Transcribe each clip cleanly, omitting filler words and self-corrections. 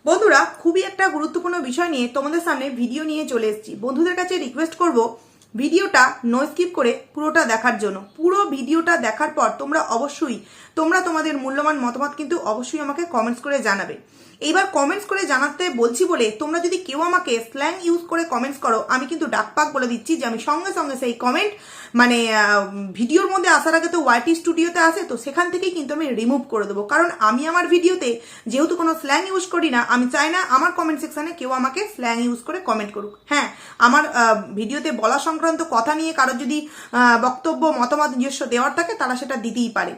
বন্ধুরা খুবই একটা গুরুত্বপূর্ণ বিষয় নিয়ে তোমাদের সামনে ভিডিও নিয়ে চলে এসেছি। বন্ধুদের কাছে রিকোয়েস্ট করব ভিডিওটা নো স্কিপ করে পুরোটা দেখার জন্য। পুরো ভিডিওটা দেখার পর তোমরা অবশ্যই তোমাদের মূল্যবান মতামত কিন্তু অবশ্যই আমাকে কমেন্টস করে জানাবে। এইবার কমেন্টস করে জানাতে বলছি বলে তোমরা যদি কেউ আমাকে স্ল্যাং ইউজ করে কমেন্টস করো, আমি কিন্তু ডাকপাক বলে দিচ্ছি যে আমি সঙ্গে সঙ্গে সেই কমেন্ট ভিডিওর মধ্যে আসার আগে তো ওয়াইটি স্টুডিওতে আসে, তো সেখান থেকেই কিন্তু আমি রিমুভ করে দেবো। কারণ আমি আমার ভিডিওতে যেহেতু কোনো স্ল্যাং ইউজ করি না, আমি চাই না আমার কমেন্ট সেকশনে কেউ আমাকে স্ল্যাং ইউজ করে কমেন্ট করুক। হ্যাঁ, আমার ভিডিওতে বলা সংক্রান্ত কথা নিয়ে কারোর যদি বক্তব্য মতামত নিজস্ব দেওয়ার থাকে তারা সেটা দিতেই পারে,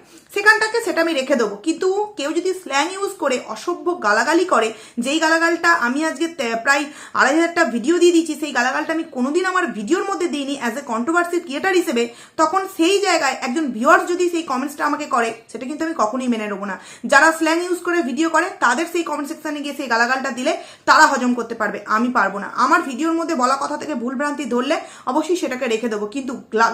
সেটা আমি রেখে দেবো। কিন্তু কেউ যদি স্ল্যাং ইউজ করে অসভ্য গালাগালি করে, যেই গালাগালটা আমি আজকে প্রায় 2500টা ভিডিও দিয়ে দিচ্ছি, সেই গালাগালটা আমি কোনোদিন আমার ভিডিওর মধ্যে দিইনি অ্যাজ এ কন্ট্রোভার্সি ক্রিয়েটার হিসেবে, তখন সেই জায়গায় একজন ভিউয়ার্স যদি সেই কমেন্টসটা আমাকে করে, সেটা কিন্তু আমি কখনোই মেনে নেবো না। যারা স্ল্যাং ইউজ করে ভিডিও করে তাদের সেই কমেন্ট সেকশনে গিয়ে সেই গালাগালটা দিলে তারা হজম করতে পারবে, আমি পারবো না। আমার ভিডিওর মধ্যে বলা কথা থেকে ভুলভ্রান্তি ধরলে অবশ্যই সেটাকে রেখে দেবো, কিন্তু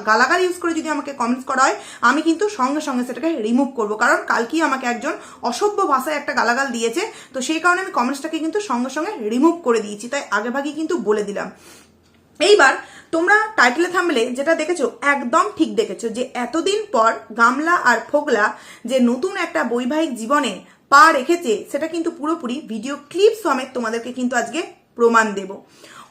গালাগাল ইউজ করে যদি আমাকে কমেন্টস করা হয় আমি কিন্তু সঙ্গে সঙ্গে সেটাকে রিমুভ করবো। কারণ কালকেই আমাকে একজন অসভ্য ভাষায় একটা গালাগাল দিয়েছে, তো সেই কারণে আমি কমেন্টসটাকে কিন্তু সঙ্গে সঙ্গে রিমুভ করে দিয়েছি, তাই আগেভাগেই কিন্তু বলে দিলাম। এইবার তোমরা টাইটেলে থাম্বনেলে যেটা দেখেছো একদম ঠিক দেখেছো যে এতদিন পর গামলা আর ফোগলা যে নতুন একটা বৈবাহিক জীবনে পা রেখেছে, সেটা কিন্তু পুরোপুরি ভিডিও ক্লিপ সমেত তোমাদেরকে কিন্তু আজকে প্রমাণ দেব।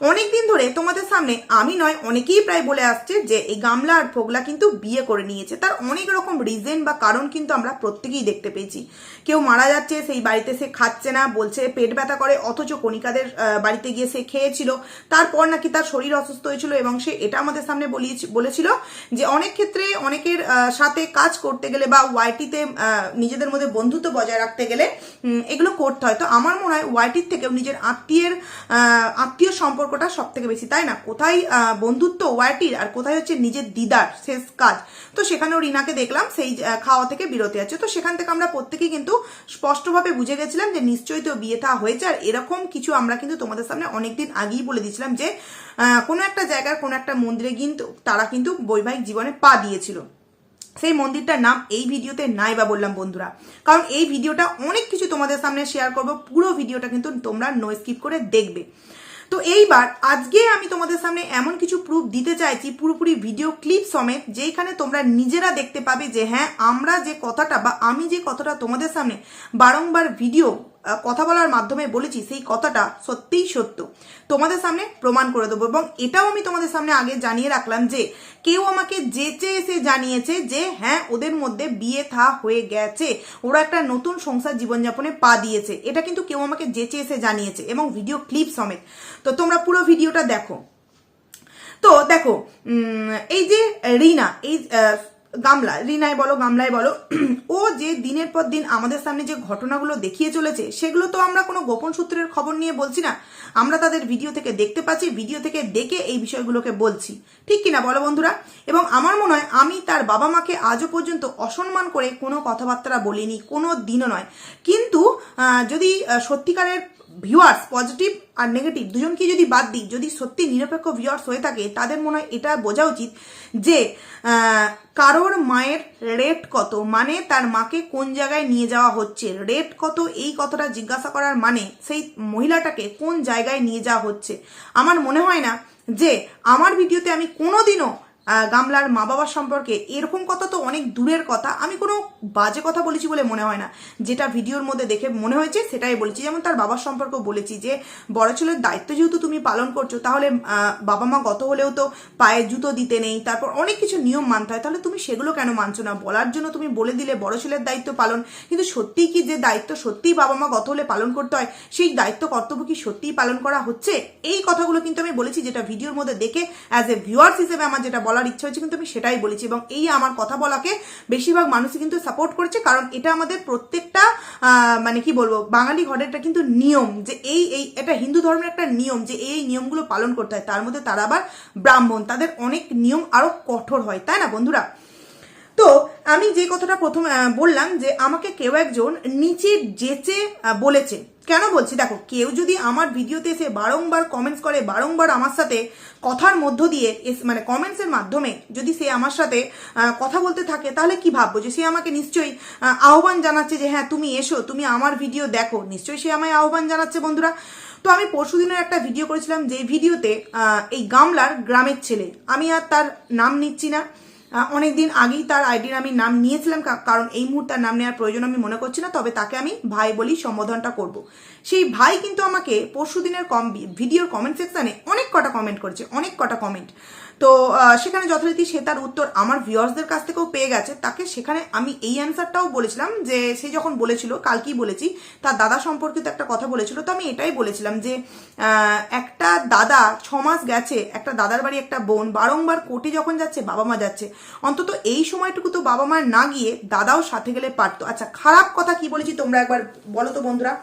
অনেকদিন ধরে তোমাদের সামনে আমি নয় অনেকেই প্রায় বলে আসছে যে এই গামলা আর ফোগলা কিন্তু বিয়ে করে নিয়েছে। তার অনেক রকম রিজন বা কারণ কিন্তু আমরা প্রত্যেকেই দেখতে পেয়েছি। কেউ মারা যাচ্ছে, সেই বাড়িতে সে খাচ্ছে না, বলছে পেট ব্যথা করে, অথচ কণিকাদের বাড়িতে গিয়ে সে খেয়েছিল, তারপর নাকি তার শরীর অসুস্থ হয়েছিল এবং সে এটা আমাদের সামনে বলেছিল যে অনেক ক্ষেত্রে অনেকের সাথে কাজ করতে গেলে বা ওয়াইটিতে নিজেদের মধ্যে বন্ধুত্ব বজায় রাখতে গেলে এগুলো করতে হয়। তো আমার মনে হয় ওয়াইটির থেকেও নিজের আত্মীয় সম্পর্কটা সব থেকে বেশি, তাই না? কোথায় বন্ধুত্ব ওয়াইটির আর কোথায় হচ্ছে নিজের দিদার শেষ কাজ। তো সেখানেও রিনাকে দেখলাম সেই খাওয়া থেকে বিরতি আছে, তো সেখান থেকে আমরা প্রত্যেকেই কিন্তু স্পষ্টভাবে বুঝে গেছিলাম যে নিশ্চয়ই তো বিয়ে থা হয়েছে। আর এরকম কিছু আমরা কিন্তু তোমাদের সামনে অনেকদিন আগেই বলে দিয়েছিলাম যে কোনো একটা জায়গার কোনো একটা মন্দিরে কিন্তু তারা কিন্তু বৈবাহিক জীবনে পা দিয়েছিল। সেই মন্দিরটার নাম এই ভিডিওতে নাই বা বললাম বন্ধুরা, কারণ এই ভিডিওটা অনেক কিছু তোমাদের সামনে শেয়ার করবো। পুরো ভিডিওটা কিন্তু তোমরা নো স্কিপ করে দেখবে। তো এইবার আজকে আমি তোমাদের সামনে এমন কিছু প্রুফ দিতে চাইছি পুরোপুরি ভিডিও ক্লিপ সমেত, যেখানে তোমরা নিজেরা দেখতে পাবে যে হ্যাঁ, আমরা যে কথাটা বা আমি যে কথাটা তোমাদের সামনে বারংবার ভিডিও কথা বলার মাধ্যমে বলেছি, সেই কথাটা সত্যিই সত্য তোমাদের সামনে প্রমাণ করে দেবো। এবং এটাও আমি তোমাদের সামনে আগে জানিয়ে রাখলাম যে কেউ আমাকে যেচে এসে জানিয়েছে যে হ্যাঁ, ওদের মধ্যে বিয়ে থা হয়ে গেছে, ওরা একটা নতুন সংসার জীবনযাপনে পা দিয়েছে, এটা কিন্তু কেউ আমাকে যেচে এসে জানিয়েছে এবং ভিডিও ক্লিপ সমেত। তো তোমরা পুরো ভিডিওটা দেখো। তো দেখো, এই যে রিনা, এই গামলা, রিনায় বলো গামলায় বলো, ও যে দিনের পর দিন আমাদের সামনে যে ঘটনাগুলো দেখিয়ে চলেছে, সেগুলো তো আমরা কোনো গোপন সূত্রের খবর নিয়ে বলছি না, আমরা তাদের ভিডিও থেকে দেখতে পাচ্ছি, ভিডিও থেকে দেখে এই বিষয়গুলোকে বলছি, ঠিক কিনা বলো বন্ধুরা? এবং আমার মনে হয় আমি তার বাবা মাকে আজও পর্যন্ত অসম্মান করে কোনো কথাবার্তা বলিনি, কোনো দিনও নয়। কিন্তু যদি সত্যিকারের ভিউয়ার্স পজিটিভ আর নেগেটিভ দুজনকে যদি বাদ দিই, যদি সত্যি নিরপেক্ষ ভিউয়ার্স হয়ে থাকে, তাদের মনে হয় এটা বোঝা উচিত যে কারোর মায়ের রেট কত, মানে তার মাকে কোন জায়গায় নিয়ে যাওয়া হচ্ছে, রেট কত, এই কথাটা জিজ্ঞাসা করার মানে সেই মহিলাটাকে কোন জায়গায় নিয়ে যাওয়া হচ্ছে। আমার মনে হয় না যে আমার ভিডিওতে আমি কোনোদিনও গামলার মা বাবার সম্পর্কে এরকম কথা তো অনেক দূরের কথা, আমি কোনো বাজে কথা বলেছি বলে মনে হয় না। যেটা ভিডিওর মধ্যে দেখে মনে হয়েছে সেটাই বলেছি। যেমন তার বাবার সম্পর্কে বলেছি যে বড় ছেলের দায়িত্ব যেহেতু তুমি পালন করছো, তাহলে বাবা মা গত হলেও তো পায়ে জুতো দিতে নেই, তারপর অনেক কিছু নিয়ম মানতে হয়, তাহলে তুমি সেগুলো কেন মানছো না? বলার জন্য তুমি বলে দিলে বড় ছেলের দায়িত্ব পালন, কিন্তু সত্যিই কি যে দায়িত্ব সত্যিই বাবা মা গত হলে পালন করতে হয়, সেই দায়িত্ব কর্তব্য কি সত্যিই পালন করা হচ্ছে? এই কথাগুলো কিন্তু আমি বলেছি, যেটা ভিডিওর মধ্যে দেখে অ্যাজ এ ভিউয়ার্স হিসেবে আমার যেটা বলার ইচ্ছা হয়েছে কিন্তু আমি সেটাই বলেছি। এবং এই আমার কথা বলাকে বেশিরভাগ মানুষই কিন্তু সাপোর্ট করেছে, কারণ এটা আমাদের প্রত্যেকটা মানে কি বলবো, বাঙালি ঘরের একটা কিন্তু নিয়ম যে এটা হিন্দু ধর্মের একটা নিয়ম যে এই নিয়মগুলো পালন করতে হয়। তার মধ্যে তারা আবার ব্রাহ্মণ, তাদের অনেক নিয়ম আরো কঠোর হয়, তাই না বন্ধুরা? তো আমি যে কথাটা প্রথমে বললাম যে আমাকে কেউ একজন নিচে যেচে বলেছে, কেন বলছি দেখো, কেউ যদি আমার ভিডিওতে এসে বারংবার কমেন্টস করে, বারংবার আমার সাথে কথার মধ্য দিয়ে মানে কমেন্টসের মাধ্যমে যদি সে আমার সাথে কথা বলতে থাকে, তাহলে কি ভাববো যে সে আমাকে নিশ্চয়ই আহ্বান জানাচ্ছে যে হ্যাঁ তুমি এসো, তুমি আমার ভিডিও দেখো, নিশ্চয়ই সে আমায় আহ্বান জানাচ্ছে বন্ধুরা। তো আমি পরশুদিনের একটা ভিডিও করেছিলাম, যে ভিডিওতে এই গামলার গ্রামের ছেলে, আমি আর তার নাম নিচ্ছি না, অনেকদিন আগেই তার আইডির আমি নাম নিয়েছিলাম, কারণ এই মুহূর্তে তার নাম নেওয়ার প্রয়োজন আমি মনে করছি না, তবে তাকে আমি ভাই বলি সম্বোধনটা করব। সেই ভাই কিন্তু আমাকে পরশুদিনের ভিডিওর কমেন্ট সেকশানে অনেক কটা কমেন্ট করেছে, অনেক কটা কমেন্ট। তো সেখানে যথারীতি সে তার উত্তর আমার ভিউয়ার্সদের কাছ থেকেও পেয়ে গেছে। তাকে সেখানে আমি এই অ্যান্সারটাও বলেছিলাম যে সে যখন বলেছিল, কালকেই বলেছি, তার দাদা সম্পর্কিত একটা কথা বলেছিল, তো আমি এটাই বলেছিলাম যে একটা দাদা 6 মাস গেছে, একটা দাদার বাড়ি একটা বোন বারংবার কোর্টে যখন যাচ্ছে, বাবা মা যাচ্ছে, অন্তত এই সময়টুকু তো বাবা মা না গিয়ে দাদাও সাথে গেলে পারতো। আচ্ছা, খারাপ কথা কি বলেছি তোমরা একবার বলো তো বন্ধুরা।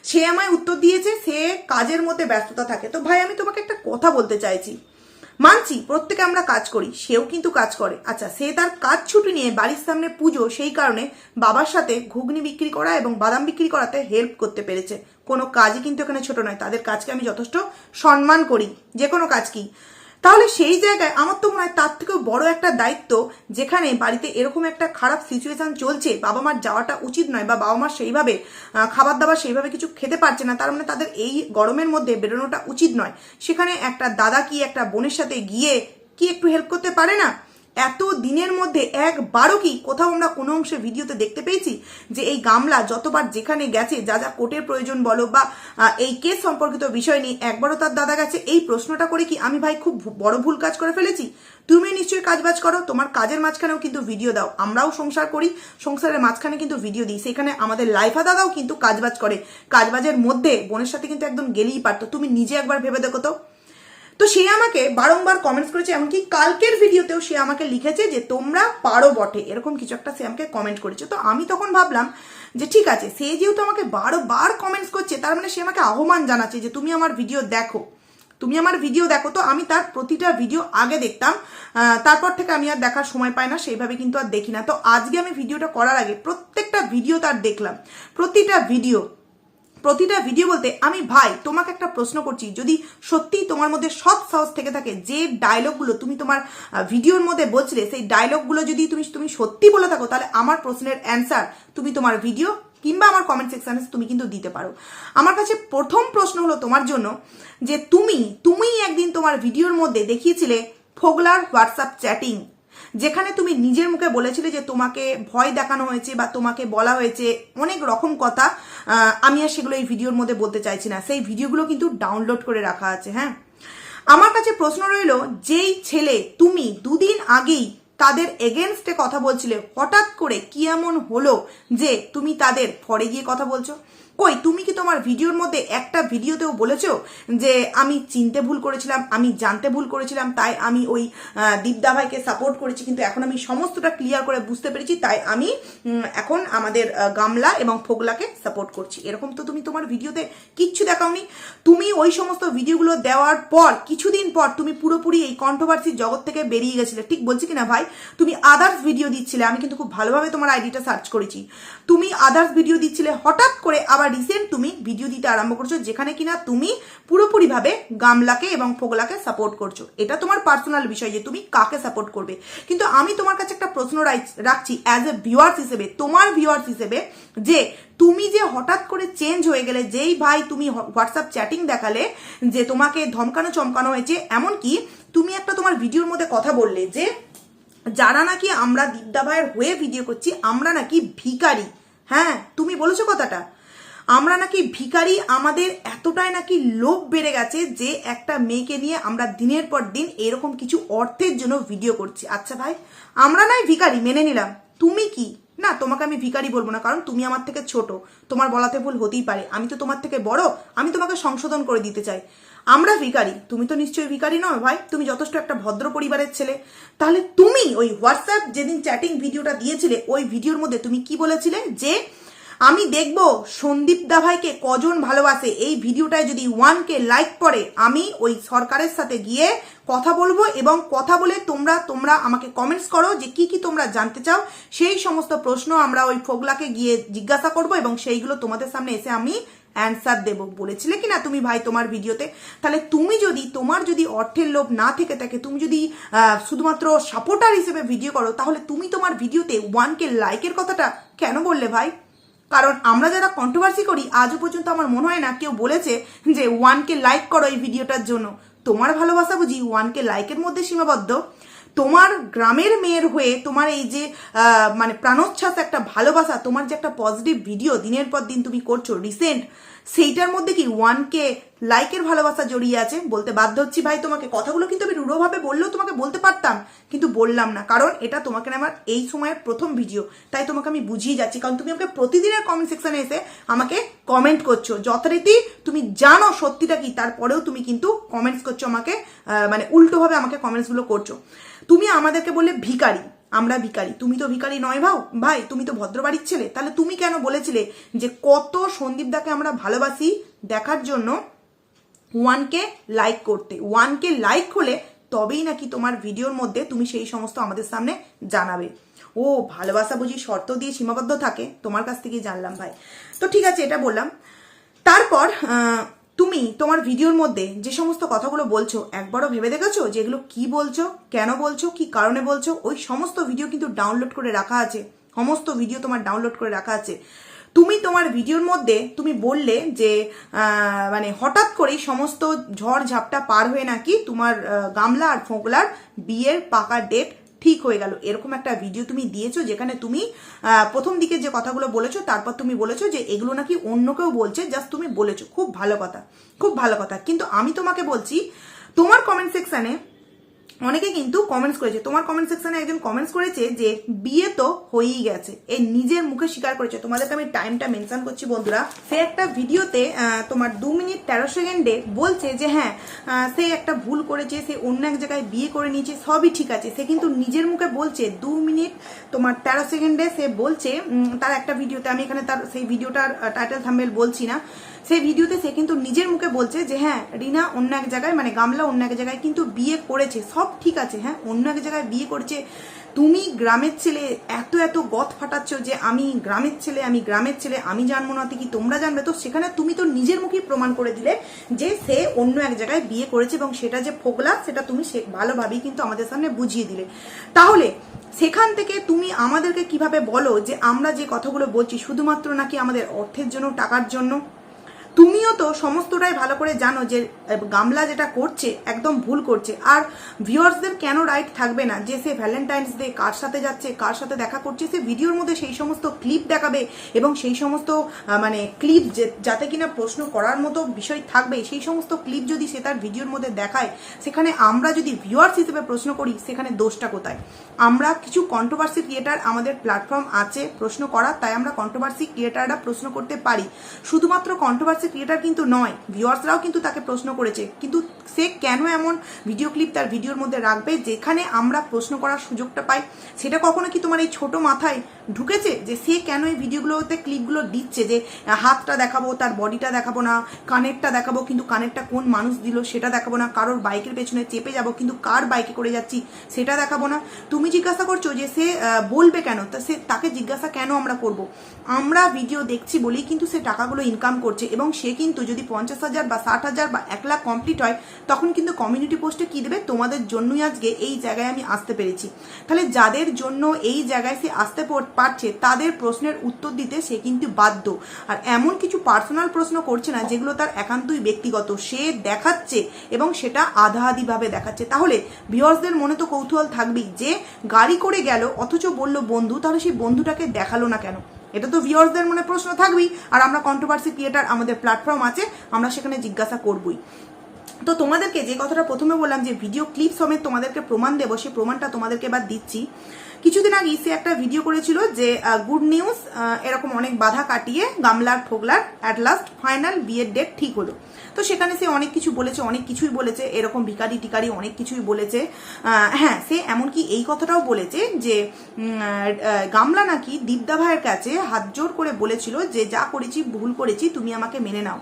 সে আমায় উত্তর দিয়েছে সে কাজের মধ্যে ব্যস্ততা থাকে। তো ভাই আমি তোমাকে একটা কথা বলতে চাইছি, মানছি প্রত্যেকে আমরা কাজ করি, সেও কিন্তু কাজ করে। আচ্ছা, সে তার কাজ ছুটি নিয়ে বাড়ির সামনে পুজো, সেই কারণে বাবার সাথে ঘুগনি বিক্রি করা এবং বাদাম বিক্রি করাতে হেল্প করতে পেরেছে। কোনো কাজই কিন্তু এখানে ছোট নয়, তাদের কাজকে আমি যথেষ্ট সম্মান করি, যে কোনো কাজকেই। তাহলে সেই জায়গায় আমার তো মনে হয় তার থেকেও বড় একটা দায়িত্ব, যেখানে বাড়িতে এরকম একটা খারাপ সিচুয়েশন চলছে, বাবা মার যাওয়াটা উচিত নয়, বা বাবা মার সেইভাবে খাবার দাবার সেইভাবে কিছু খেতে পারছে না, তার মানে তাদের এই গরমের মধ্যে বেরোনোটা উচিত নয়। সেখানে একটা দাদা কি একটা বোনের সাথে গিয়ে কি একটু হেল্প করতে পারে না? এত দিনের মধ্যে একবারও কি কোথাও আমরা কোনো অংশে ভিডিওতে দেখতে পেয়েছি যে এই গামলা যতবার যেখানে গেছে, যা যা কোর্টের প্রয়োজন বলো বা এই কেস সম্পর্কিত বিষয় নিয়ে, একবারও তার দাদা গেছে? এই প্রশ্নটা করে কি আমি ভাই খুব বড় ভুল কাজ করে ফেলেছি? তুমি নিশ্চয়ই কাজবাজ করো, তোমার কাজের মাঝখানেও কিন্তু ভিডিও দাও, আমরাও সংসার করি, সংসারের মাঝখানে কিন্তু ভিডিও দিই, সেখানে আমাদের লাইফা দাদাও কিন্তু কাজবাজ করে, কাজবাজের মধ্যে বোনের সাথে কিন্তু একদম গেলেই পারতো। তুমি নিজে একবার ভেবে দেখো তো। তো সে আমাকে বারংবার কমেন্টস করেছে, এমনকি কালকের ভিডিওতেও সে আমাকে লিখেছে যে তোমরা পারো বটে, এরকম কিছু একটা সে আমাকে কমেন্ট করেছে। তো আমি তখন ভাবলাম যে ঠিক আছে, সে যেহেতু আমাকে বারবার কমেন্টস করছে, তার মানে সে আমাকে আহ্বান জানাচ্ছে যে তুমি আমার ভিডিও দেখো, তুমি আমার ভিডিও দেখো। তো আমি তার প্রতিটা ভিডিও আগে দেখতাম, তারপর থেকে আমি আর দেখার সময় পাই না, সেইভাবে কিন্তু আর দেখি না। তো আজকে আমি ভিডিওটা করার আগে প্রত্যেকটা ভিডিও তার দেখলাম, প্রতিটা ভিডিও বলতে আমি ভাই তোমাকে একটা প্রশ্ন করছি, যদি সত্যি তোমার মধ্যে সৎ সাহস থেকে থাকে, যে ডায়লগগুলো তুমি তোমার ভিডিওর মধ্যে বলছিলে, সেই ডায়লগগুলো যদি তুমি সত্যি বলে থাকো, তাহলে আমার প্রশ্নের অ্যান্সার তুমি তোমার ভিডিও কিংবা আমার কমেন্ট সেকশনে তুমি কিন্তু দিতে পারো। আমার কাছে প্রথম প্রশ্ন হলো তোমার জন্য, যে তুমি একদিন তোমার ভিডিওর মধ্যে দেখিয়েছিলে ফোগলার হোয়াটসঅ্যাপ চ্যাটিং, যেখানে তুমি নিজের মুখে বলেছিলে যে তোমাকে ভয় দেখানো হয়েছে বা তোমাকে বলা হয়েছে অনেক রকম কথা, আমি আর সেগুলো এই ভিডিওর মধ্যে বলতে চাইছি না। সেই ভিডিওগুলো কিন্তু ডাউনলোড করে রাখা আছে। হ্যাঁ, আমার কাছে প্রশ্ন রইল, যেই ছেলে তুমি দুদিন আগেই তাদের এগেনস্টে কথা বলছিলে, হঠাৎ করে কি এমন হলো যে তুমি তাদের ফরে গিয়ে কথা বলছো? কই, তুমি কি তোমার ভিডিওর মধ্যে একটা ভিডিওতেও বলেছো যে আমি চিনতে ভুল করেছিলাম, আমি জানতে ভুল করেছিলাম, তাই আমি ওই দীপদা ভাইকে সাপোর্ট করেছি, কিন্তু এখন আমি সমস্তটা ক্লিয়ার করে বুঝতে পেরেছি, তাই আমি এখন আমাদের গামলা এবং ফোগলাকে সাপোর্ট করছি? এরকম তো তুমি তোমার ভিডিওতে কিচ্ছু দেখাওনি। তুমি ওই সমস্ত ভিডিওগুলো দেওয়ার পর কিছুদিন পর তুমি পুরোপুরি এই কন্ট্রোভার্সির জগৎ থেকে বেরিয়ে গেছিলে, ঠিক বলছি কিনা ভাই? তুমি আদার্স ভিডিও দিচ্ছিলে, আমি কিন্তু খুব ভালোভাবে তোমার আইডিটা সার্চ করেছি, তুমি আদার্স ভিডিও দিচ্ছিলে, হঠাৎ করে আবার রিসেন্ট তুমি ভিডিও দিতে আরম্ভ করছো, যেখানে কিনা তুমি পুরোপুরিভাবে গামলাকে এবং ফোগলাকে সাপোর্ট করছো। এটা তোমার পার্সোনাল বিষয় যে তুমি কাকে সাপোর্ট করবে, কিন্তু আমি তোমার কাছে একটা প্রশ্ন রাখছি অ্যাজ এ ভিউয়ার্স হিসেবে, তোমার ভিউয়ার্স হিসেবে, যে তুমি যে হঠাৎ করে চেঞ্জ হয়ে গেলে, যেই ভাই তুমি হোয়াটসঅ্যাপ চ্যাটিং দেখালে যে তোমাকে ধমকানো চমকানো হয়েছে, এমনকি তুমি একটা তোমার ভিডিওর মধ্যে কথা বললে যে যারা নাকি আমরা দীপদা ভাইয়ের হয়ে ভিডিও করছি, আমরা নাকি ভিখারি। হ্যাঁ, তুমি বলেছো কথাটা, আমরা নাকি ভিখারি, আমাদের এতটাই নাকি লোভ বেড়ে গেছে যে একটা মেয়েকে নিয়ে আমরা দিনের পর দিন এরকম কিছু অর্থের জন্য ভিডিও করছি। আচ্ছা ভাই, আমরা নাই ভিখারি, মেনে নিলাম, তুমি কি না, তোমাকে আমি ভিখারি বলবো না, কারণ তুমি আমার থেকে ছোট, তোমার বলাতে ভুল হতেই পারে, আমি তো তোমার থেকে বড়, আমি তোমাকে সংশোধন করে দিতে চাই। আমরা ভিখারি, তুমি তো নিশ্চয়ই ভিখারি নয় ভাই, তুমি যথেষ্ট একটা ভদ্র পরিবারের ছেলে। তাহলে তুমি ওই হোয়াটসঅ্যাপ যেদিন চ্যাটিং ভিডিওটা দিয়েছিলে, ওই ভিডিওর মধ্যে তুমি কি বলেছিলে যে আমি দেখব সন্দীপ দা ভাইকে কজন ভালোবাসে। এই ভিডিওটায় যদি 1K লাইক পড়ে আমি ওই সরকারের সাথে গিয়ে কথা বলবো, এবং কথা বলে তোমরা আমাকে কমেন্টস করো যে কি কি তোমরা জানতে চাও। সেই সমস্ত প্রশ্ন আমরা ওই ফোগলাকে গিয়ে জিজ্ঞাসা করব, এবং সেইগুলো তোমাদের সামনে এসে আমি অ্যান্সার দেব। বলেছিলে কি না তুমি ভাই তোমার ভিডিওতে? তাহলে তুমি যদি তোমার যদি অর্থের লোভ না থেকে থাকে, তুমি যদি শুধুমাত্র সাপোর্টার হিসেবে ভিডিও করো, তাহলে তুমি তোমার ভিডিওতে 1K লাইকের কথাটা কেন বললে ভাই? কারণ আমরা যারা কন্ট্রোভার্সি করি আজও পর্যন্ত আমার মনে হয় না কেউ বলেছে যে 1K লাইক করো এই ভিডিওটার জন্য। তোমার ভালোবাসা বুঝি 1K লাইকের মধ্যে সীমাবদ্ধ? তোমার গ্রামের মেয়ের হয়ে তোমার এই যে মানে প্রাণোচ্ছ্বাস একটা ভালোবাসা, তোমার যে একটা পজিটিভ ভিডিও দিনের পর দিন তুমি করছো রিসেন্ট, সেইটার মধ্যে কি 1K লাইকের ভালোবাসা জড়িয়ে আছে? বলতে বাধ্য হচ্ছি ভাই তোমাকে। কথাগুলো কিন্তু আমি রূঢ়ভাবে বললেও তোমাকে বলতে পারতাম, কিন্তু বললাম না, কারণ এটা তোমাকে আমার এই সময়ের প্রথম ভিডিও, তাই তোমাকে আমি বুঝিয়ে যাচ্ছি। কারণ তুমি আমাকে প্রতিদিনের কমেন্ট সেকশনে এসে আমাকে কমেন্ট করছো, যথারীতি তুমি জানো সত্যিটা কি, তারপরেও তুমি কিন্তু কমেন্টস করছো আমাকে, মানে উল্টোভাবে আমাকে কমেন্টসগুলো করছো। তুমি আমাদেরকে বললে ভিখারি, আমরা ভিখারি, তুমি তো ভিখারি নয় ভাই, তুমি তো ভদ্রবাড়ির ছেলে। তাহলে তুমি কেন বলেছিলে যে কত সন্দীপ দাকে আমরা ভালোবাসি দেখার জন্য 1K লাইক করতে? 1K লাইক হলে তবেই নাকি তোমার ভিডিওর মধ্যে তুমি সেই সমস্ত আমাদের সামনে জানাবে। ও ভালোবাসা বুঝি শর্ত দিয়ে সীমাবদ্ধ থাকে? তোমার কাছ থেকেই জানলাম ভাই। তো ঠিক আছে, এটা বললাম। তারপর তুমি তোমার ভিডিওর মধ্যে যে সমস্ত কথাগুলো বলছো একবারও ভেবে দেখেছো যে এগুলো কি বলছো, কেন বলছো, কি কারণে বলছো? ওই সমস্ত ভিডিও কিন্তু ডাউনলোড করে রাখা আছে, সমস্ত ভিডিও তোমার ডাউনলোড করে রাখা আছে। তুমি তোমার ভিডিওর মধ্যে তুমি বললে যে মানে হঠাৎ করেই সমস্ত ঝড় ঝাপটা পার হয়ে নাকি তোমার গামলা আর ফোগলার বিয়ের পাকা ডেট ঠিক হয়ে গেল, এরকম একটা ভিডিও তুমি দিয়েছো, যেখানে তুমি প্রথম দিকে যে কথাগুলো বলেছো তারপর তুমি বলেছো যে এগুলো নাকি অন্য কেউ বলছে, জাস্ট তুমি বলেছো। খুব ভালো কথা, খুব ভালো কথা। কিন্তু আমি তোমাকে বলছি, তোমার কমেন্ট সেকশনে অনেকে কিন্তু কমেন্টস করেছে, তোমার কমেন্ট সেকশনে একজন কমেন্টস করেছে যে বিয়ে তো হয়েই গেছে, এই নিজের মুখে স্বীকার করেছে। তোমাদেরকে আমি টাইমটা মেনশন করছি বন্ধুরা। সে একটা ভিডিওতে তোমার 2 মিনিট 13 সেকেন্ডে বলছে যে হ্যাঁ সে একটা ভুল করেছে, সে অন্য এক জায়গায় বিয়ে করে নিয়েছে, সবই ঠিক আছে। সে কিন্তু নিজের মুখে বলছে 2 মিনিট তোমার 13 সেকেন্ডে সে বলছে তার একটা ভিডিওতে, আমি এখানে তার সেই ভিডিওটার টাইটেল থাম্বনেল বলছি না, সেই ভিডিওতে সে কিন্তু নিজের মুখে বলছে যে হ্যাঁ রিনা অন্য এক জায়গায়, মানে গামলা অন্য এক জায়গায় কিন্তু বিয়ে করেছে, সব ঠিক আছে, হ্যাঁ অন্য এক জায়গায় বিয়ে করেছে। তুমি গ্রামের ছেলে এত গথ ফাটাচ্ছ যে আমি গ্রামের ছেলে, আমি জানবো না কি তোমরা জানবে? তো সেখানে তুমি তো নিজের মুখেই প্রমাণ করে দিলে যে সে অন্য এক জায়গায় বিয়ে করেছে, এবং সেটা যে ফোগলা সেটা তুমি ভালোভাবেই কিন্তু আমাদের সামনে বুঝিয়ে দিলে। তাহলে সেখান থেকে তুমি আমাদেরকে কিভাবে বলো যে আমরা যে কথাগুলো বলছি শুধুমাত্র নাকি আমাদের অর্থের জন্য, টাকার জন্য? তুমিও তো সমস্তটাই ভালো করে জানো যে গামলা যেটা করছে একদম ভুল করছে। আর ভিউয়ার্সদের কেন রাইট থাকবে না যে সে ভ্যালেন্টাইন্স ডে কার সাথে যাচ্ছে, কার সাথে দেখা করছে, সে ভিডিওর মধ্যে সেই সমস্ত ক্লিপ দেখাবে, এবং সেই সমস্ত মানে ক্লিপ যাতে কিনা প্রশ্ন করার মতো বিষয় থাকবে, সেই সমস্ত ক্লিপ যদি সে তার ভিডিওর মধ্যে দেখায়, সেখানে আমরা যদি ভিউয়ার্স হিসেবে প্রশ্ন করি সেখানে দোষটা কোথায়? আমরা কিছু কন্ট্রোভার্সি ক্রিয়েটার, আমাদের প্ল্যাটফর্ম আছে প্রশ্ন করার, তাই আমরা কন্ট্রোভার্সি ক্রিয়েটাররা প্রশ্ন করতে পারি। শুধুমাত্র কন্ট্রোভার্সি ক্রিয়েটার কিন্তু নয়, ভিউয়ার্সরাও কিন্তু তাকে প্রশ্ন করেছে, কিন্তু সে কেন এমন ভিডিও ক্লিপ তার ভিডিওর মধ্যে রাখবে যেখানে আমরা প্রশ্ন করার সুযোগটা পাই? সেটা কখনো কি তোমার এই ছোট মাথায় ঢুকেছে যে সে কেন এই ভিডিওগুলোতে ক্লিপগুলো দিচ্ছে, যে হাতটা দেখাবো, তার বডিটা দেখাবো না, কানেরটা দেখাবো কিন্তু কানেরটা কোন মানুষ দিল সেটা দেখাবো না, কারোর বাইকের পেছনে চেপে যাবো কিন্তু কার বাইকে করে যাচ্ছি সেটা দেখাবো না? তুমি জিজ্ঞাসা করছো যে সে বলবে কেন, তা সে তাকে জিজ্ঞাসা কেন আমরা করব? আমরা ভিডিও দেখছি বলেই কিন্তু সে টাকাগুলো ইনকাম করছে, এবং সে কিন্তু যদি 50,000 বা 60,000 বা 1 লাখ কমপ্লিট হয় তখন কিন্তু কমিউনিটি পোস্টে কি দেবে, তোমাদের জন্যই আজকে এই জায়গায় আমি আসতে পেরেছি। তাহলে যাদের জন্য এই জায়গায় সে আসতে পারছে তাদের প্রশ্নের উত্তর দিতে সে কিন্তু বাধ্য। আর এমন কিছু পার্সোনাল প্রশ্ন করছে না যেগুলো তার একান্তই ব্যক্তিগত, সে দেখাচ্ছে এবং সেটা আধা আধিভাবে দেখাচ্ছে। তাহলে ভিউয়ার্সদের মনে তো কৌতূহল থাকবেই যে গাড়ি করে গেল অথচ বলল বন্ধু, তাহলে সেই বন্ধুটাকে দেখালো না কেন? এটা তো ভিউয়ার্সদের মনে প্রশ্ন থাকবেই। আর আমরা কন্ট্রোভার্সি ক্রিয়েটার, আমাদের প্ল্যাটফর্ম আছে, আমরা সেখানে জিজ্ঞাসা করবই। তো তোমাদেরকে যে কথাটা প্রথমে বললাম যে ভিডিও ক্লিপ সমেত তোমাদেরকে প্রমাণ দেবো, সেই প্রমাণটা তোমাদেরকে এবার দিচ্ছি। কিছুদিন আগেই সে একটা ভিডিও করেছিল যে গুড নিউজ, এরকম অনেক বাধা কাটিয়ে গামলার ফোগলার অ্যাট লাস্ট ফাইনাল বিয়ের ডেট ঠিক হলো। তো সেখানে সে অনেক কিছু বলেছে, অনেক কিছুই বলেছে, এরকম ভিকারি টিকারি অনেক কিছুই বলেছে। হ্যাঁ, সে এমনকি এই কথাটাও বলেছে যে গামলা নাকি দীপদা ভাইয়ের কাছে হাত জোর করে বলেছিল যে যা করেছি ভুল করেছি, তুমি আমাকে মেনে নাও।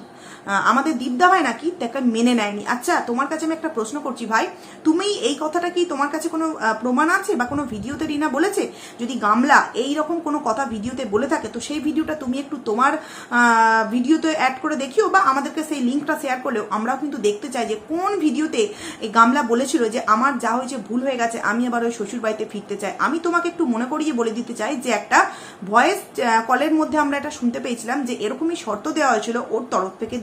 আমাদের দীপদা ভাই নাকি তাকে মেনে নেয়নি। আচ্ছা, তোমার কাছে আমি একটা প্রশ্ন করছি ভাই, তুমি এই কথাটা কি তোমার কাছে কোনো প্রমাণ আছে বা কোনো ভিডিওতে রিনা বলেছে? যদি গামলা এই রকম কোনো কথা ভিডিওতে বলে থাকে তো সেই ভিডিওটা তুমি একটু তোমার ভিডিওতে অ্যাড করে দেখিও, বা আমাদেরকে সেই লিঙ্কটা শেয়ার করলেও আমরাও কিন্তু দেখতে চাই যে কোন ভিডিওতে এই গামলা বলেছিল যে আমার যা হয়েছে ভুল হয়ে গেছে, আমি আবার ওই শ্বশুর বাড়িতে ফিরতে চাই। আমি তোমাকে একটু মনে করিয়ে বলে দিতে চাই যে একটা ভয়েস কলের মধ্যে আমরা এটা শুনতে পেয়েছিলাম যে এরকমই শর্ত দেওয়া হয়েছিল ওর তরফ থেকে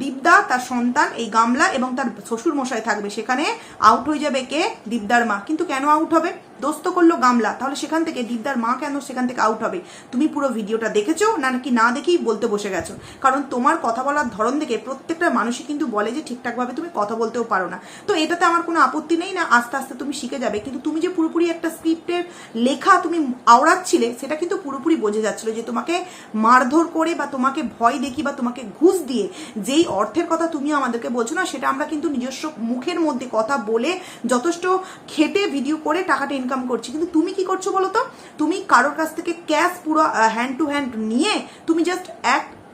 দীপদা, তার সন্তান এই গামলা এবং তার শ্বশুর মশাই থাকবে, সেখানে আউট হয়ে যাবে কে? দীপদার মা। কিন্তু কেন আউট হবে? দোস্ত করলো গামলা, তাহলে সেখান থেকে দীপদার মা কেন সেখান থেকে আউট হবে? তুমি পুরো ভিডিওটা দেখেছো নাকি না দেখেই বলতে বসে গেছো? কারণ তোমার কথা বলার ধরন দেখে প্রত্যেকটা মানুষই কিন্তু বলে যে ঠিকঠাকভাবে তুমি কথা বলতেও পারো না। তো এটাতে আমার কোনো আপত্তি নেই, না আস্তে আস্তে তুমি শিখে যাবে, কিন্তু তুমি যে পুরোপুরি একটা স্ক্রিপ্টের লেখা তুমি আওড়াচ্ছিলে সেটা কিন্তু পুরোপুরি বোঝা যাচ্ছিল যে তোমাকে মারধর করে বা তোমাকে ভয় দেখিয়ে বা তোমাকে ঘুষ দিয়ে যেই অর্থের কথা তুমি আমাদেরকে বলছো না, সেটা আমরা কিন্তু নিজস্ব মুখের মধ্যে কথা বলে যথেষ্ট খেটে ভিডিও করে টাকাটা ইনকাম করছি। কিন্তু তুমি কি করছো বলো তো? তুমি কারোর কাছ থেকে ক্যাশ পুরো হ্যান্ড টু হ্যান্ড নিয়ে তুমি জাস্ট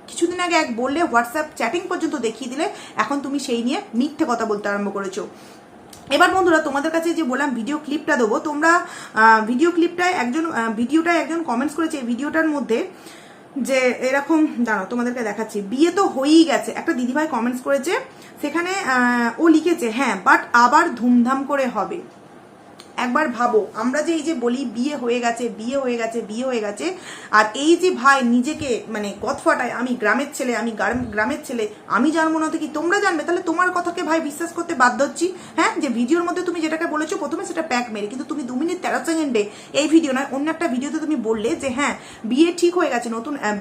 কিছুদিন আগে বললে হোয়াটসঅ্যাপ চ্যাটিং পর্যন্ত দেখিয়ে দিলে, এখন তুমি সেই নিয়ে মিথ্যে কথা বলতে আরম্ভ করেছো। এবার বন্ধুরা, তোমাদের কাছে যে বললাম ভিডিও ক্লিপটা দেবো, তোমরা ভিডিওটায় একজন কমেন্টস করেছে এই ভিডিওটার মধ্যে যে এরকম, দাঁড়াও তোমাদেরকে দেখাচ্ছি, বিয়ে তো হয়েই গেছে, একটা দিদিভাই কমেন্টস করেছে, সেখানে ও লিখেছে হ্যাঁ বাট আবার ধুমধাম করে হবে। একবার ভাবো, আমরা যে এই যে বলি বিয়ে হয়ে গেছে বিয়ে হয়ে গেছে বিয়ে হয়ে গেছে, আর এই যে ভাই নিজেকে মানে গদফাটায় আমি গ্রামের ছেলে, আমি গ্রামের ছেলে, আমি জানবো না তো কি তোমরা জানবে? তাহলে তোমার কথাকে ভাই বিশ্বাস করতে বাধ্য হচ্ছি। হ্যাঁ, যে ভিডিওর মধ্যে তুমি যেটাকে বলেছো প্রথমে সেটা প্যাক মেরে, কিন্তু তুমি 2 মিনিট 13 সেকেন্ডে এই ভিডিও নয় অন্য একটা ভিডিওতে তুমি বললে যে হ্যাঁ বিয়ে ঠিক হয়ে গেছে,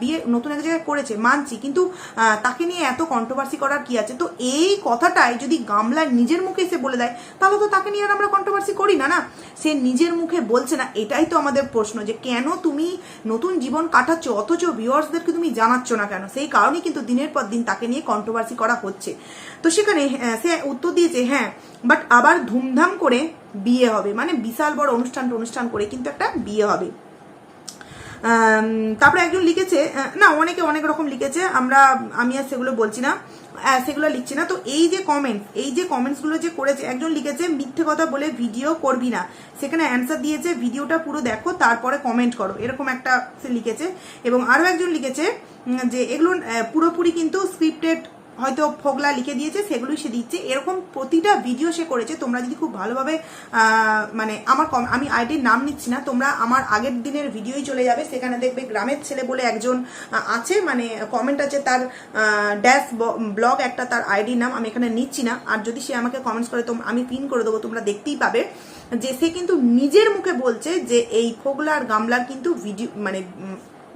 বিয়ে নতুন এক জায়গায় করেছে মানছি, কিন্তু তাকে নিয়ে এত কন্ট্রোভার্সি করার কি আছে? তো এই কথাটাই যদি গামলা নিজের মুখে এসে বলে দেয় তাহলে তো তাকে নিয়ে আর আমরা কন্ট্রোভার্সি করি না। না, সে নিজের মুখে বলছে না, এটাই তো আমাদের প্রশ্ন, যে কেন তুমি নতুন জীবন কাটাচ্ছ অথচ ভিউয়ার্সদেরকে তুমি জানাচ্ছ না কেন? সেই কারণেই কিন্তু দিনের পর দিন তাকে নিয়ে কন্ট্রোভার্সি করা হচ্ছে। তো সেখানে সে উত্তর দিয়েছে হ্যাঁ বাট আবার ধুমধাম করে বিয়ে হবে, মানে বিশাল বড় অনুষ্ঠান করে কিন্তু একটা বিয়ে হবে। তারপরে একজন লিখেছে, না অনেকে অনেক রকম লিখেছে, আমি আর সেগুলো বলছি না, সেগুলো লিখছি না। তো এই যে কমেন্টসগুলো যে করেছে, একজন লিখেছে মিথ্যে কথা বলে ভিডিও করবি না, সেখানে অ্যান্সার দিয়েছে ভিডিওটা পুরো দেখো তারপরে কমেন্ট করো, এরকম একটা সে লিখেছে। এবং আরও একজন লিখেছে যে এগুলো পুরোপুরি কিন্তু স্ক্রিপ্টেড, হয়তো ফোগলা লিখে দিয়েছে সেগুলোই সে দিচ্ছে। এরকম প্রতিটা ভিডিও সে করেছে। তোমরা যদি খুব ভালোভাবে মানে আমি আইডির নাম নিচ্ছি না, তোমরা আমার আগের দিনের ভিডিওই চলে যাবে, সেখানে দেখবে গ্রামের ছেলে বলে একজন আছে, মানে কমেন্ট আছে, তার ড্যাশ ব্লগ একটা তার আইডির নাম, আমি এখানে নিচ্ছি না। আর যদি সে আমাকে কমেন্টস করে তো আমি পিন করে দেবো, তোমরা দেখতেই পাবে যে সে কিন্তু নিজের মুখে বলছে যে এই ফোগলা আর গামলার কিন্তু ভিডিও মানে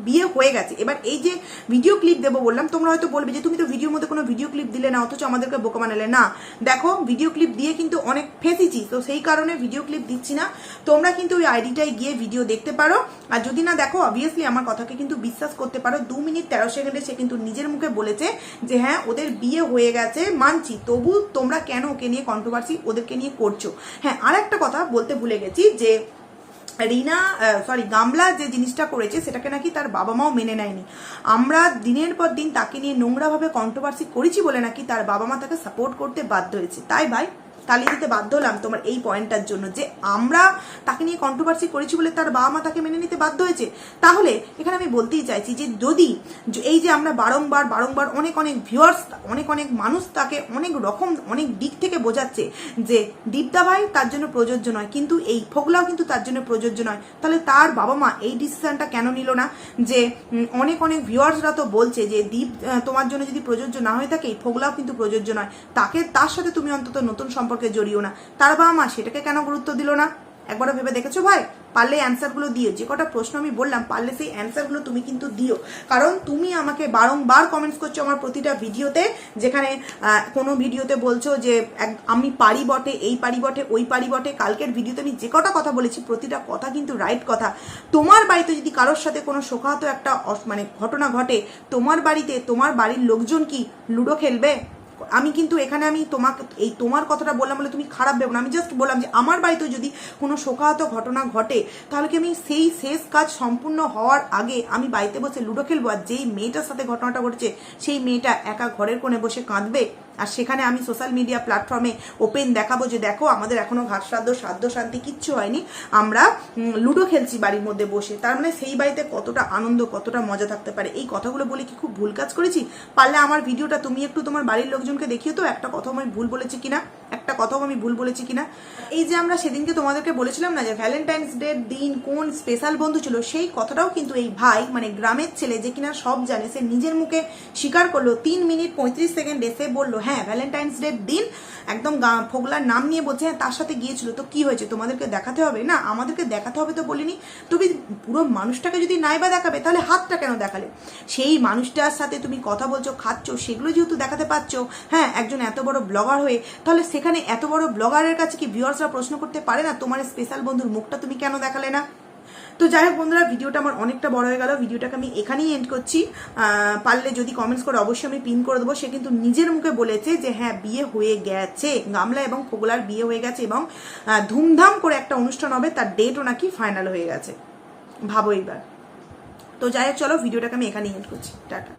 বিয়ে হয়ে গেছে। এবার এই যে ভিডিও ক্লিপ দেবো বললাম, তোমরা হয়তো বলবে যে তুমি তো ভিডিওর মধ্যে কোনো ভিডিও ক্লিপ দিলে না, অথচ আমাদেরকে বোকা বানালে। না, দেখো ভিডিও ক্লিপ দিয়ে কিন্তু অনেক ফেঁসেছি, তো সেই কারণে ভিডিও ক্লিপ দিচ্ছি না। তোমরা কিন্তু ওই আইডিটায় গিয়ে ভিডিও দেখতে পারো, আর যদি না দেখো অবভিয়াসলি আমার কথাকে কিন্তু বিশ্বাস করতে পারো। 2 মিনিট 13 সেকেন্ডে সে কিন্তু নিজের মুখে বলেছে যে হ্যাঁ ওদের বিয়ে হয়ে গেছে মানছি, তবু তোমরা কেন ওকে নিয়ে কন্ট্রোভার্সি ওদেরকে নিয়ে করছো? হ্যাঁ, আর একটা কথা বলতে ভুলে গেছি, যে গামলা যে জিনিসটা করেছে সেটাকে নাকি তার বাবা মাও মেনে নেয়নি। আমরা দিনের পর দিন তাকে নিয়ে নোংরাভাবে কন্ট্রোভার্সি করেছি বলে নাকি তার বাবা মা তাকে সাপোর্ট করতে বাধ্য হয়েছে। তাই ভাই তালি দিতে বাধ্য হলাম তোমার এই পয়েন্টটার জন্য, যে আমরা তাকে নিয়ে কন্ট্রোভার্সি করেছি বলে তার বাবা মা তাকে মেনে নিতে বাধ্য হয়েছে। তাহলে এখানে আমি বলতেই চাইছি যে যদি এই যে আমরা বারংবার অনেক ভিউয়ার্স অনেক মানুষ তাকে অনেক রকম অনেক দিক থেকে বোঝাচ্ছে যে দীপদা ভাই তার জন্য প্রযোজ্য নয়, কিন্তু এই ফোগলাও কিন্তু তার জন্য প্রযোজ্য নয়, তাহলে তার বাবা মা এই ডিসিশনটা কেন নিল না? যে অনেক ভিউয়ার্সরা তো বলছে যে দীপ তোমার জন্য যদি প্রযোজ্য না হয়ে থাকে এই ফোগলাও কিন্তু প্রযোজ্য নয়, তার সাথে তুমি অন্তত নতুন সম্পর্কে জড়িও না। তার বাবা মা সেটাকে কেন গুরুত্ব দিল না? একবারও ভেবে দেখেছো ভাই? পারলে অ্যান্সারগুলো দিও, যে কটা প্রশ্ন আমি বললাম পারলে সেই অ্যান্সারগুলো তুমি কিন্তু দিও, কারণ তুমি আমাকে বারংবার কমেন্টস করছো আমার প্রতিটা ভিডিওতে, যেখানে কোনো ভিডিওতে বলছো যে আমি পারি বটে, এই পারি বটে, ওই পারি বটে। কালকের ভিডিওতে আমি যে কটা কথা বলেছি প্রতিটা কথা কিন্তু রাইট কথা। তোমার বাড়িতে যদি কারোর সাথে কোনো শোকাহত একটা মানে ঘটনা ঘটে, তোমার বাড়িতে তোমার বাড়ির লোকজন কি লুডো খেলবে? আমি কিন্তু এখানে আমি তোমাকে এই তোমার কথাটা বললাম বলে তুমি খারাপ ভেবো না, আমি জাস্ট বললাম যে আমার বাড়িতেও যদি কোনো শোকাহত ঘটনা ঘটে, তাহলে কি আমি সেই শেষ কাজ সম্পূর্ণ হওয়ার আগে আমি বাড়িতে বসে লুডো খেলবো? আর যেই মেয়েটার সাথে ঘটনাটা ঘটেছে সেই মেয়েটা একা ঘরের কোণে বসে কাঁদবে, আর সেখানে আমি সোশ্যাল মিডিয়া প্ল্যাটফর্মে ওপেন দেখাবো যে দেখো আমাদের এখনো ঘাট সাধ্য শান্তি কিচ্ছু হয়নি, আমরা লুডো খেলছি বাড়ির মধ্যে বসে। তার মানে সেই বাড়িতে কতটা আনন্দ, কতটা মজা থাকতে পারে। এই কথাগুলো বলে কি খুব ভুল কাজ করেছি? পারলে আমার ভিডিওটা তুমি একটু তোমার বাড়ির লোকজনকে দেখিও তো, একটা কথাও আমি ভুল বলেছি কিনা, একটা কথাও আমি ভুল বলেছি কিনা। এই যে আমরা সেদিনকে তোমাদেরকে বলেছিলাম না যে ভ্যালেন্টাইন্স ডে দিন কোন স্পেশাল বন্ধু ছিল, সেই কথাটাও কিন্তু এই ভাই মানে গ্রামের ছেলে যে কিনা সব জানে, সে নিজের মুখে স্বীকার করলো 3 মিনিট 35 সেকেন্ডে সে বললো হ্যাঁ ভ্যালেন্টাইন্স ডে দিন একদম ফোগলার নাম নিয়ে বলছে হ্যাঁ তার সাথে গিয়েছিল। তো কি হয়েছে, তোমাদেরকে দেখাতে হবে না? আমাদেরকে দেখাতে হবে তো বলিনি। তুমি পুরো মানুষটাকে যদি নাই বা দেখাবে, তাহলে হাতটা কেন দেখালে? সেই মানুষটার সাথে তুমি কথা বলছো, খাচ্ছ, সেগুলো যেহেতু দেখাতে পারছো, হ্যাঁ একজন এত বড় ব্লগার হয়ে, তাহলে সেখানে এত বড় ব্লগারের কাছে কি ভিউয়ার্সরা প্রশ্ন করতে পারে না তোমার স্পেশাল বন্ধুর মুখটা তুমি কেন দেখালে না? তো যাই হোক বন্ধুরা, ভিডিওটা আমার অনেকটা বড় হয়ে গেল, ভিডিওটাকে আমি এখানেই এন্ড করছি। পারলে যদি কমেন্টস করে অবশ্যই আমি পিন করে দেবো। সে কিন্তু নিজের মুখে বলেছে যে হ্যাঁ বিয়ে হয়ে গেছে, গামলা এবং ফোগলার বিয়ে হয়ে গেছে এবং ধুমধাম করে একটা অনুষ্ঠান হবে, তার ডেটও নাকি ফাইনাল হয়ে গেছে। ভাবো এইবার। তো যাই হোক, চলো ভিডিওটাকে আমি এখানেই এন্ড করছি, টাটা।